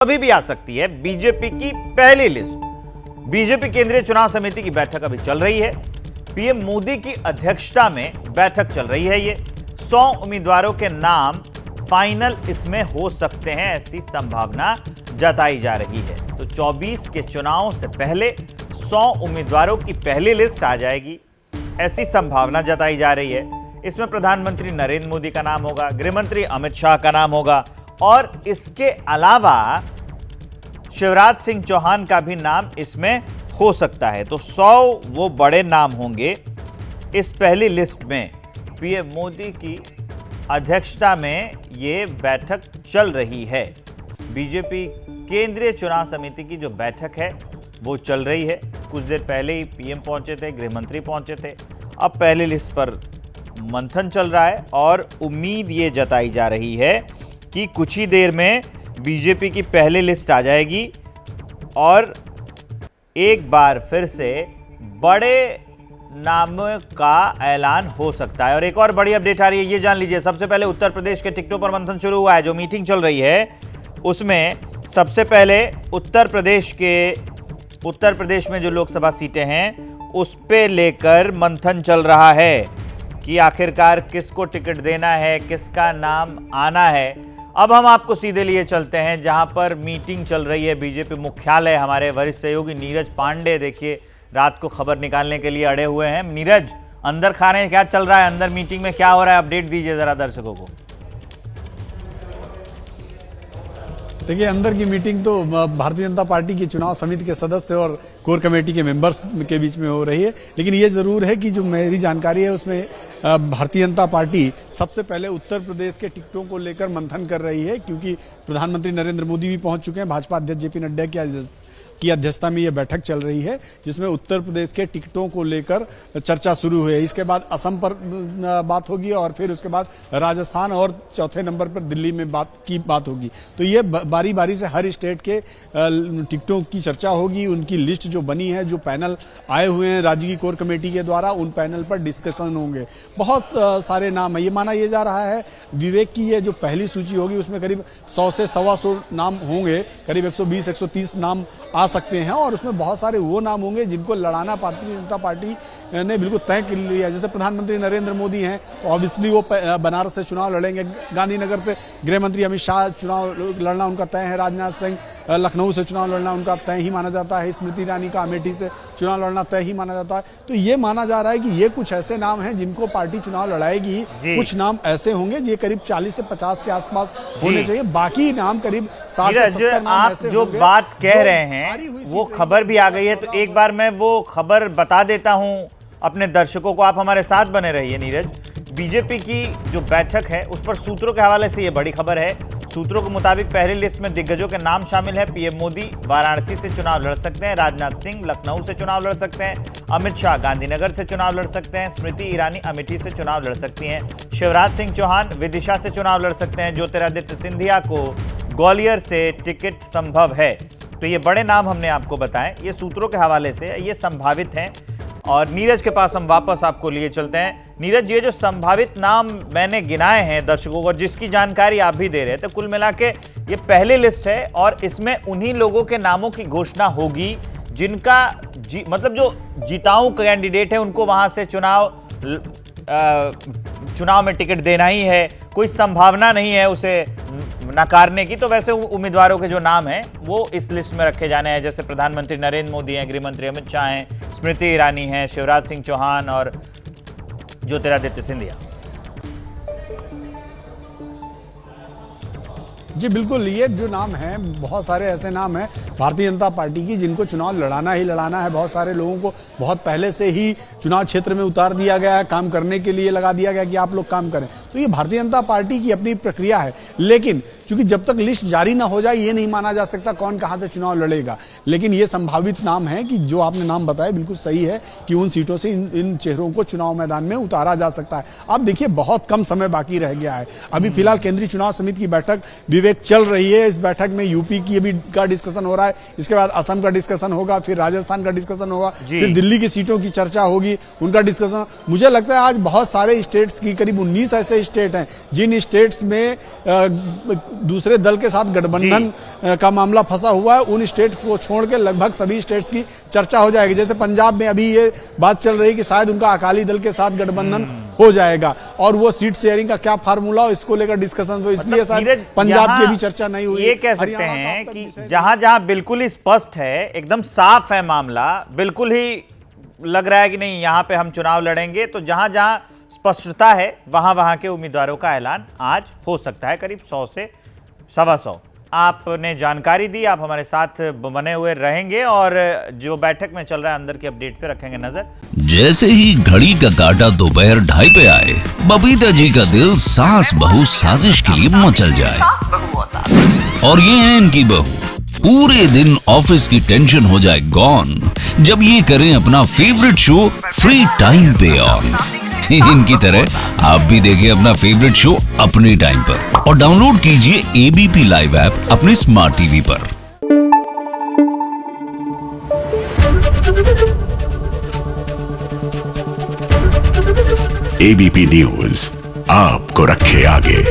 अभी भी आ सकती है बीजेपी की पहली लिस्ट। बीजेपी केंद्रीय चुनाव समिति की बैठक अभी चल रही है। पीएम मोदी की अध्यक्षता में बैठक चल रही है। ये 100 उम्मीदवारों के नाम फाइनल इसमें हो सकते हैं, ऐसी संभावना जताई जा रही है। तो 24 के चुनाव से पहले 100 उम्मीदवारों की पहली लिस्ट आ जाएगी, ऐसी संभावना जताई जा रही है। इसमें प्रधानमंत्री नरेंद्र मोदी का नाम होगा, गृहमंत्री अमित शाह का नाम होगा और इसके अलावा शिवराज सिंह चौहान का भी नाम इसमें हो सकता है। तो 100 वो बड़े नाम होंगे इस पहली लिस्ट में। पीएम मोदी की अध्यक्षता में ये बैठक चल रही है। बीजेपी केंद्रीय चुनाव समिति की जो बैठक है वो चल रही है। कुछ देर पहले ही पीएम पहुंचे थे, गृहमंत्री पहुंचे थे। अब पहली लिस्ट पर मंथन चल रहा है और उम्मीद ये जताई जा रही है कि कुछ ही देर में बीजेपी की पहली लिस्ट आ जाएगी और एक बार फिर से बड़े नामों का ऐलान हो सकता है। और एक और बड़ी अपडेट आ रही है, ये जान लीजिए। सबसे पहले उत्तर प्रदेश के टिकटों पर मंथन शुरू हुआ है। जो मीटिंग चल रही है उसमें सबसे पहले उत्तर प्रदेश में जो लोकसभा सीटें हैं उस पे लेकर मंथन चल रहा है कि आखिरकार किसको टिकट देना है, किसका नाम आना है। अब हम आपको सीधे लिए चलते हैं जहां पर मीटिंग चल रही है बीजेपी मुख्यालय। हमारे वरिष्ठ सहयोगी नीरज पांडे देखिए रात को खबर निकालने के लिए अड़े हुए हैं। नीरज, अंदर खा रहे हैं, क्या चल रहा है अंदर मीटिंग में, क्या हो रहा है, अपडेट दीजिए जरा दर्शकों को। देखिए, अंदर की मीटिंग तो भारतीय जनता पार्टी की चुनाव समिति के सदस्य और कोर कमेटी के मेंबर्स के बीच में हो रही है। लेकिन ये जरूर है कि जो मेरी जानकारी है उसमें भारतीय जनता पार्टी सबसे पहले उत्तर प्रदेश के टिकटों को लेकर मंथन कर रही है, क्योंकि प्रधानमंत्री नरेंद्र मोदी भी पहुंच चुके हैं। भाजपा अध्यक्ष जेपी नड्डा की अध्यक्षता में यह बैठक चल रही है, जिसमें उत्तर प्रदेश के टिकटों को लेकर चर्चा शुरू हुई है। इसके बाद असम पर बात होगी और फिर उसके बाद राजस्थान और चौथे नंबर पर दिल्ली में बात होगी। तो ये बारी बारी से हर स्टेट के टिकटों की चर्चा होगी। उनकी लिस्ट जो बनी है, जो पैनल आए हुए हैं राज्य की कोर कमेटी के द्वारा, उन पैनल पर डिस्कशन होंगे। बहुत सारे नाम है। ये माना यह जा रहा है विवेक की ये जो पहली सूची होगी उसमें करीब 100 से 125 नाम होंगे, करीब 120-130 नाम आ सकते हैं। और उसमें बहुत सारे वो नाम होंगे जिनको लड़ाना भारतीय जनता पार्टी ने बिल्कुल तय कर लिया। जैसे प्रधानमंत्री नरेंद्र मोदी हैं, ऑब्वियसली वो बनारस से चुनाव लड़ेंगे। गांधीनगर से गृहमंत्री अमित शाह चुनाव लड़ना उनका तय है। राजनाथ सिंह लखनऊ से चुनाव लड़ना उनका तय ही माना जाता है। स्मृति ईरानी का अमेठी से चुनाव लड़ना तय ही माना जाता है। तो ये माना जा रहा है कि ये कुछ ऐसे नाम हैं जिनको पार्टी चुनाव लड़ाएगी। कुछ नाम ऐसे होंगे ये करीब 40 से 50 के आसपास होने चाहिए। बाकी नाम करीब 60 से 70 नाम ऐसे जो बात कह रहे हैं वो खबर भी आ गई है। तो एक बार मैं वो खबर बता देता हूं अपने दर्शकों को, आप हमारे साथ बने रहिए। नीरज, बीजेपी की जो बैठक है उस पर सूत्रों के हवाले से ये बड़ी खबर है। सूत्रों के मुताबिक पहली लिस्ट में दिग्गजों के नाम शामिल है। पीएम मोदी वाराणसी से चुनाव लड़ सकते हैं, राजनाथ सिंह लखनऊ से चुनाव लड़ सकते हैं, अमित शाह गांधीनगर से चुनाव लड़ सकते हैं, स्मृति ईरानी अमेठी से चुनाव लड़ सकती हैं, शिवराज सिंह चौहान विदिशा से चुनाव लड़ सकते हैं, ज्योतिरादित्य सिंधिया को ग्वालियर से टिकट संभव है। तो ये बड़े नाम हमने आपको बताएं, ये सूत्रों के हवाले से ये संभावित हैं। और नीरज के पास हम वापस आपको लिए चलते हैं। नीरज, ये जो संभावित नाम मैंने गिनाए हैं दर्शकों को, जिसकी जानकारी आप भी दे रहे थे, कुल मिला के ये पहली लिस्ट है और इसमें उन्हीं लोगों के नामों की घोषणा होगी जिनका मतलब जो जीताऊ कैंडिडेट है उनको वहां से चुनाव में टिकट देना ही है। कोई संभावना नहीं है उसे नकारने की। तो वैसे उम्मीदवारों के जो नाम हैं वो इस लिस्ट में रखे जाने हैं। जैसे प्रधानमंत्री नरेंद्र मोदी हैं, गृहमंत्री अमित शाह हैं, स्मृति ईरानी हैं, शिवराज सिंह चौहान और ज्योतिरादित्य सिंधिया। जी बिल्कुल, ये जो नाम हैं बहुत सारे ऐसे नाम हैं भारतीय जनता पार्टी की जिनको चुनाव लड़ाना ही लड़ाना है। बहुत सारे लोगों को बहुत पहले से ही चुनाव क्षेत्र में उतार दिया गया है, काम करने के लिए लगा दिया गया कि आप लोग काम करें। तो ये भारतीय जनता पार्टी की अपनी प्रक्रिया है। लेकिन चूंकि जब तक लिस्ट जारी ना हो जाए ये नहीं माना जा सकता कौन कहां से चुनाव लड़ेगा। लेकिन ये संभावित नाम है कि जो आपने नाम बताया बिल्कुल सही है कि उन सीटों से इन चेहरों को चुनाव मैदान में उतारा जा सकता है। अब देखिए, बहुत कम समय बाकी रह गया है। अभी फिलहाल केंद्रीय चुनाव समिति की बैठक विवेक डिबेट चल रही है। इस बैठक में यूपी की अभी का डिस्कशन हो रहा है, इसके बाद असम का डिस्कशन होगा, फिर राजस्थान का डिस्कसन होगा, फिर दिल्ली की सीटों की चर्चा होगी, उनका डिस्कशन। मुझे लगता है आज बहुत सारे स्टेट्स की, करीब 19 ऐसे स्टेट हैं जिन स्टेट्स में दूसरे दल के साथ गठबंधन का मामला फंसा हुआ है, उन स्टेट को छोड़ के लगभग सभी स्टेट्स की चर्चा हो जाएगी। जैसे पंजाब में अभी ये बात चल रही है कि शायद उनका अकाली दल के साथ गठबंधन हो जाएगा, और वो सीट शेयरिंग का क्या फार्मूला हो, इसको लेकर डिस्कशन, तो इसलिए शायद पंजाब की भी चर्चा नहीं हुई। ये कह सकते हैं कि जहां जहां बिल्कुल ही स्पष्ट है, एकदम साफ है मामला, बिल्कुल ही लग रहा है कि नहीं यहां पे हम चुनाव लड़ेंगे, तो जहां जहां स्पष्टता है वहां वहां के उम्मीदवारों का ऐलान आज हो सकता है। करीब 100 से 125 आपने जानकारी दी, आप हमारे साथ बने हुए रहेंगे और जो बैठक में चल रहा है अंदर की अपडेट पे रखेंगे नजर। जैसे ही घड़ी का काटा दोपहर 2:30 पे आए, बबीता जी का दिल सास बहू साजिश के लिए मचल जाए। और ये है इनकी बहू, पूरे दिन ऑफिस की टेंशन हो जाए गॉन जब ये करें अपना फेवरेट शो फ्री टाइम पे ऑन। इनकी तरह आप भी देखिए अपना फेवरेट शो अपने टाइम पर और डाउनलोड कीजिए एबीपी लाइव ऐप अपने स्मार्ट टीवी पर। एबीपी न्यूज आपको रखे आगे।